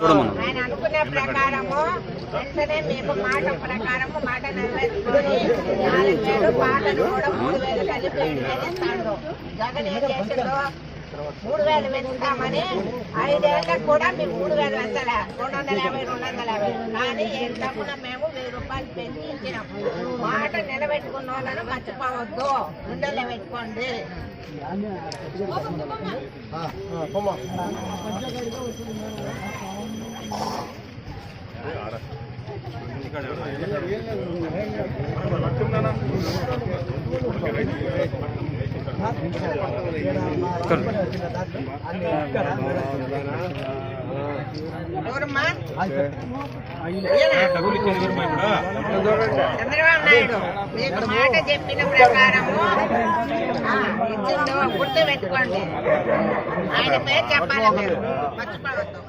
ఆయన అనుకునే ప్రకారము వెంటనే మేము మాట ప్రకారము మాట నెరవేర్చుకొని 4,000 పాటలు కూడా 3,000 కలిపి ఇస్తాడు. జగన్ ఏం చేసిందో 3,000 పెంచుతామని 5 ఏళ్ళకు కూడా మేము 3,000 పెంచలే, 250 కానీ ఎంతకున మేము 1,000 రూపాయలు పెంచి ఇచ్చినాం. మాట నిలబెట్టుకున్న వాళ్ళను మర్చిపోవద్దు, గుండెల్లో పెట్టుకోండి. చంద్రబాబు నాయుడు మీకు మాట చెప్పిన ప్రకారము ఇచ్చిందో గుర్తు పెట్టుకోండి. ఆయన పేరు చెప్పాలి, మీరు మర్చిపోవద్దు.